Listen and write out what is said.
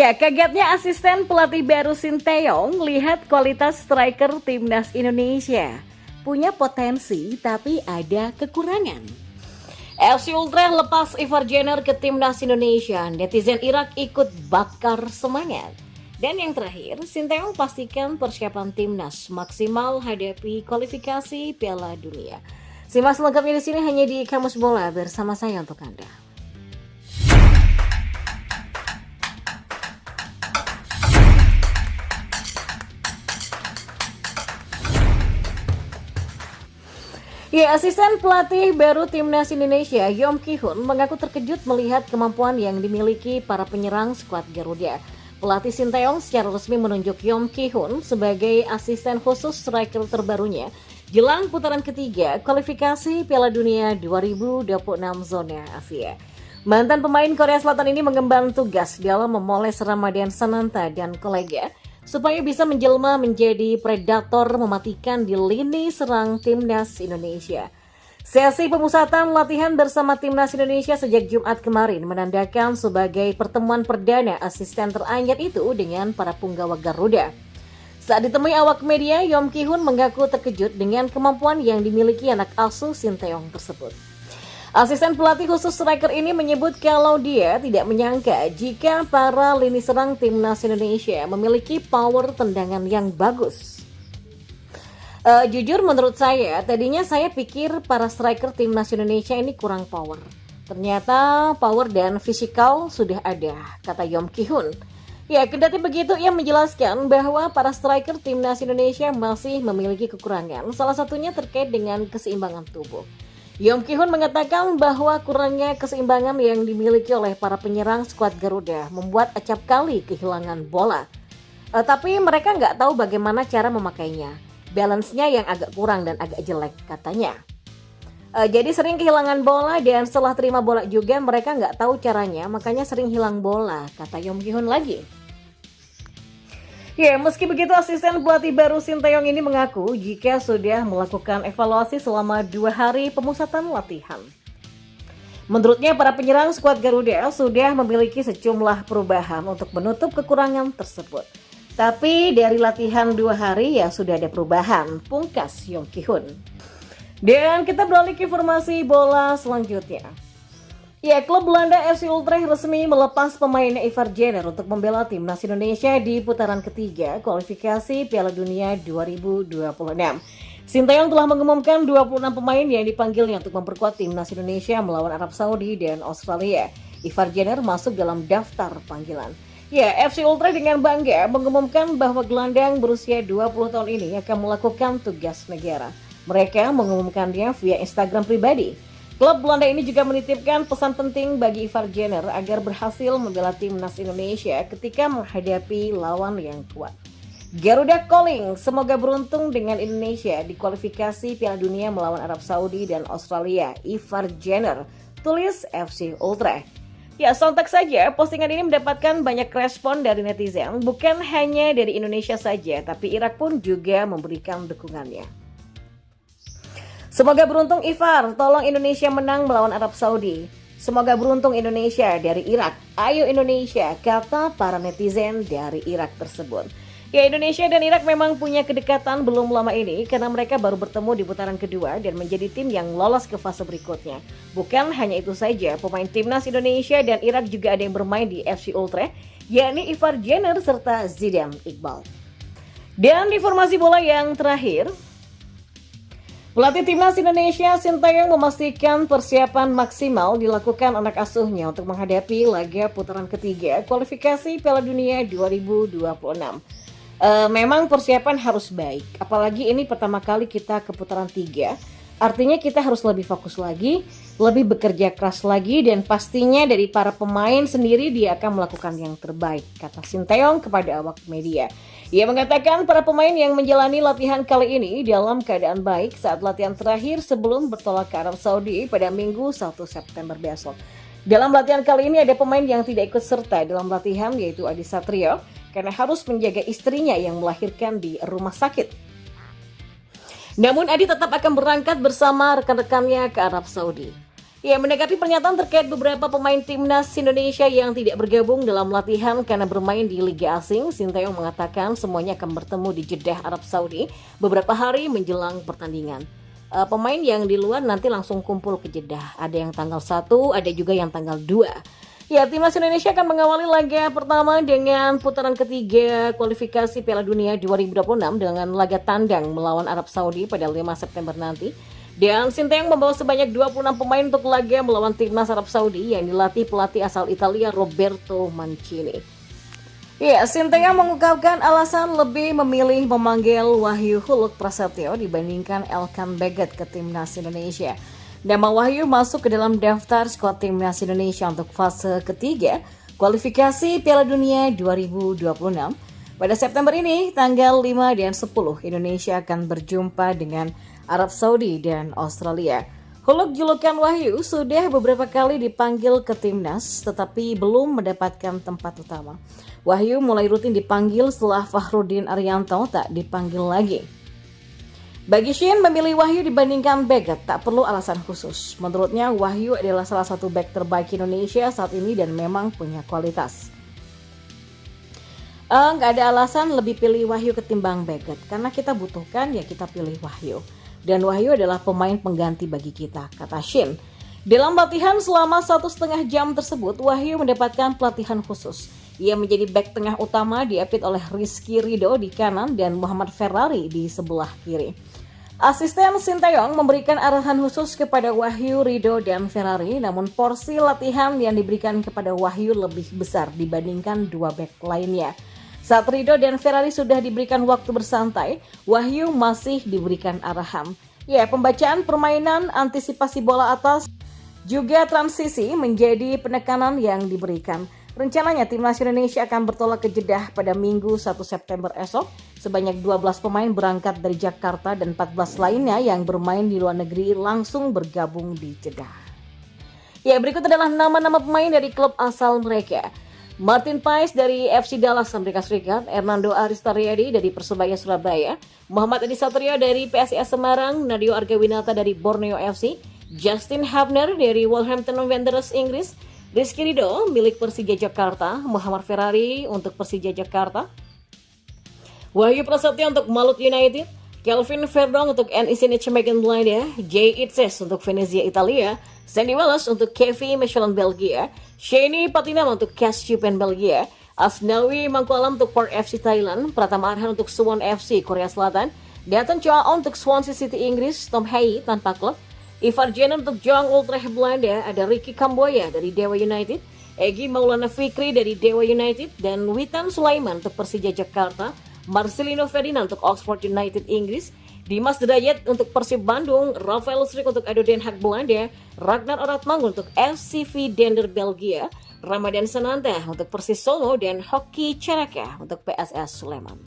Ya, kagetnya asisten pelatih baru Sinteyong lihat kualitas striker timnas Indonesia. Punya potensi tapi ada kekurangan. FC Ultra lepas Ivar Jenner ke timnas Indonesia. Netizen Irak ikut bakar semangat. Dan yang terakhir, Sinteyong pastikan persiapan timnas maksimal hadapi kualifikasi Piala Dunia. Simak selengkapnya di sini hanya di Kamus Bola bersama saya untuk Anda. Ya, asisten pelatih baru timnas Indonesia, Yom Ki-hun, mengaku terkejut melihat kemampuan yang dimiliki para penyerang skuad Garuda. Pelatih Sinteyong secara resmi menunjuk Yom Ki-hun sebagai asisten khusus striker terbarunya jelang putaran ketiga kualifikasi Piala Dunia 2026 zona Asia. Mantan pemain Korea Selatan ini mengemban tugas dalam memoles Ramadan Sananta dan kolega supaya bisa menjelma menjadi predator mematikan di lini serang timnas Indonesia. Sesi pemusatan latihan bersama timnas Indonesia sejak Jumat kemarin menandakan sebagai pertemuan perdana asisten teranyar itu dengan para punggawa Garuda. Saat ditemui awak media, Yom Ki-hun mengaku terkejut dengan kemampuan yang dimiliki anak asuh Sinteyong tersebut. Asisten pelatih khusus striker ini menyebut kalau dia tidak menyangka jika para lini serang timnas Indonesia memiliki power tendangan yang bagus. Jujur menurut saya, tadinya saya pikir para striker timnas Indonesia ini kurang power. Ternyata power dan fisikal sudah ada, kata Yom Ki-hun. Ya, kendati begitu ia menjelaskan bahwa para striker timnas Indonesia masih memiliki kekurangan, salah satunya terkait dengan keseimbangan tubuh. Yom Ki-hun mengatakan bahwa kurangnya keseimbangan yang dimiliki oleh para penyerang skuad Garuda membuat acap kali kehilangan bola. Tapi mereka nggak tahu bagaimana cara memakainya. Balance-nya yang agak kurang dan agak jelek katanya. Jadi sering kehilangan bola dan setelah terima bola juga mereka nggak tahu caranya, makanya sering hilang bola, kata Yom Ki-hun lagi. Ya, meski begitu asisten pelatih baru Sinteyong ini mengaku jika sudah melakukan evaluasi selama 2 hari pemusatan latihan. Menurutnya para penyerang skuad Garuda sudah memiliki sejumlah perubahan untuk menutup kekurangan tersebut. Tapi dari latihan 2 hari ya sudah ada perubahan, pungkas Yom Ki-hun. Dan kita beralih ke informasi bola selanjutnya. Ya, klub Belanda FC Utrecht resmi melepas pemainnya Ivar Jenner untuk membela timnas Indonesia di putaran ketiga kualifikasi Piala Dunia 2026. Sinteyong telah mengumumkan 26 pemain yang dipanggilnya untuk memperkuat timnas Indonesia melawan Arab Saudi dan Australia. Ivar Jenner masuk dalam daftar panggilan. Ya, FC Utrecht dengan bangga mengumumkan bahwa gelandang berusia 20 tahun ini akan melakukan tugas negara. Mereka mengumumkannya via Instagram pribadi. Klub Belanda ini juga menitipkan pesan penting bagi Ivar Jenner agar berhasil membela timnas Indonesia ketika menghadapi lawan yang kuat. Garuda calling, semoga beruntung dengan Indonesia di kualifikasi Piala Dunia melawan Arab Saudi dan Australia. Ivar Jenner, tulis FC Utrecht. Ya, sontak saja postingan ini mendapatkan banyak respon dari netizen, bukan hanya dari Indonesia saja, tapi Irak pun juga memberikan dukungannya. Semoga beruntung Ivar, tolong Indonesia menang melawan Arab Saudi. Semoga beruntung Indonesia dari Irak. Ayo Indonesia, kata para netizen dari Irak tersebut. Ya, Indonesia dan Irak memang punya kedekatan belum lama ini karena mereka baru bertemu di putaran kedua dan menjadi tim yang lolos ke fase berikutnya. Bukan hanya itu saja, pemain timnas Indonesia dan Irak juga ada yang bermain di FC Utrecht, yakni Ivar Jenner serta Zidane Iqbal. Dan informasi bola yang terakhir, pelatih timnas Indonesia Sinteyong memastikan persiapan maksimal dilakukan anak asuhnya untuk menghadapi laga putaran ketiga kualifikasi Piala Dunia 2026. Memang persiapan harus baik, apalagi ini pertama kali kita ke putaran 3. Artinya kita harus lebih fokus lagi, lebih bekerja keras lagi, dan pastinya dari para pemain sendiri dia akan melakukan yang terbaik, kata Sinteyong kepada awak media. Ia mengatakan para pemain yang menjalani latihan kali ini dalam keadaan baik saat latihan terakhir sebelum bertolak ke Arab Saudi pada Minggu 1 September besok. Dalam latihan kali ini ada pemain yang tidak ikut serta dalam latihan, yaitu Adi Satrio, karena harus menjaga istrinya yang melahirkan di rumah sakit. Namun Adi tetap akan berangkat bersama rekan-rekannya ke Arab Saudi. Ya, menanggapi pernyataan terkait beberapa pemain timnas Indonesia yang tidak bergabung dalam latihan karena bermain di Liga Asing, Sinteyong mengatakan semuanya akan bertemu di Jeddah, Arab Saudi beberapa hari menjelang pertandingan. Pemain yang di luar nanti langsung kumpul ke Jeddah. Ada yang tanggal 1, ada juga yang tanggal 2. Ya, timnas Indonesia akan mengawali laga pertama dengan putaran ketiga kualifikasi Piala Dunia 2026 dengan laga tandang melawan Arab Saudi pada 5 September nanti. Dan Sinteyong membawa sebanyak 26 pemain untuk laga melawan timnas Arab Saudi yang dilatih pelatih asal Italia Roberto Mancini. Ya, Sinteyong mengungkapkan alasan lebih memilih memanggil Wahyu Huluk Prasetyo dibandingkan Elkan Baggett ke timnas Indonesia. Nama Wahyu masuk ke dalam daftar skuad timnas Indonesia untuk fase ketiga kualifikasi Piala Dunia 2026. Pada September ini, tanggal 5 dan 10, Indonesia akan berjumpa dengan Arab Saudi dan Australia. Huluk julukan Wahyu sudah beberapa kali dipanggil ke timnas tetapi belum mendapatkan tempat utama. Wahyu mulai rutin dipanggil setelah Fakhrudin Arianto tak dipanggil lagi. Bagi Shin, memilih Wahyu dibandingkan Baggett tak perlu alasan khusus. Menurutnya, Wahyu adalah salah satu bek terbaik Indonesia saat ini dan memang punya kualitas. Nggak ada alasan lebih pilih Wahyu ketimbang Baggett. Karena kita butuhkan, ya kita pilih Wahyu. Dan Wahyu adalah pemain pengganti bagi kita, kata Shin. Dalam latihan selama 1,5 jam tersebut, Wahyu mendapatkan pelatihan khusus. Ia menjadi bek tengah utama diapit oleh Rizky Ridho di kanan dan Muhammad Ferrari di sebelah kiri. Asisten Sinteyong memberikan arahan khusus kepada Wahyu, Ridho, dan Ferrari, namun porsi latihan yang diberikan kepada Wahyu lebih besar dibandingkan dua bek lainnya. Saat Ridho dan Ferrari sudah diberikan waktu bersantai, Wahyu masih diberikan arahan. Ya, pembacaan permainan, antisipasi bola atas, juga transisi menjadi penekanan yang diberikan. Rencananya timnas Indonesia akan bertolak ke Jeddah pada Minggu 1 September esok. Sebanyak 12 pemain berangkat dari Jakarta dan 14 lainnya yang bermain di luar negeri langsung bergabung di Jeddah. Ya, berikut adalah nama-nama pemain dari klub asal mereka. Martin Paes dari FC Dallas, Amerika Serikat, Hernando Aristariadi dari Persebaya Surabaya, Muhammad Adi Satrio dari PSIS Semarang, Nadio Argawinata dari Borneo FC, Justin Hubner dari Wolverhampton Wanderers Inggris, Rizky Ridho milik Persija Jakarta, Muhammad Ferrari untuk Persija Jakarta, Wahyu Prasetyo untuk Malut United, Kelvin Verdong untuk NEC Nijmegen Belanda, Jay Itzes untuk Venezia Italia, Sandy Wallace untuk KV Mechelen Belgia, Shani Patinam untuk Kasjupen Belgia, Asnawi Mangkualam untuk Port FC Thailand, Pratama Arhan untuk Suwon FC Korea Selatan, Dathan Choaon untuk Swansea City Inggris, Tom Hay tanpa klub, Ivar Jenner untuk Jong Utrecht Belanda, ada Ricky Kamboya dari Dewa United, Egy Maulana Fikri dari Dewa United, dan Witan Sulaiman untuk Persija Jakarta, Marcelino Ferdinand untuk Oxford United Inggris, Dimas Derajat untuk Persib Bandung, Rafael Strik untuk ADO Den Haag Belanda, Ragnar Oratmangun untuk FCV Dender Belgia, Ramadan Sananta untuk Persis Solo, dan Hoki Caraka untuk PSS Sleman.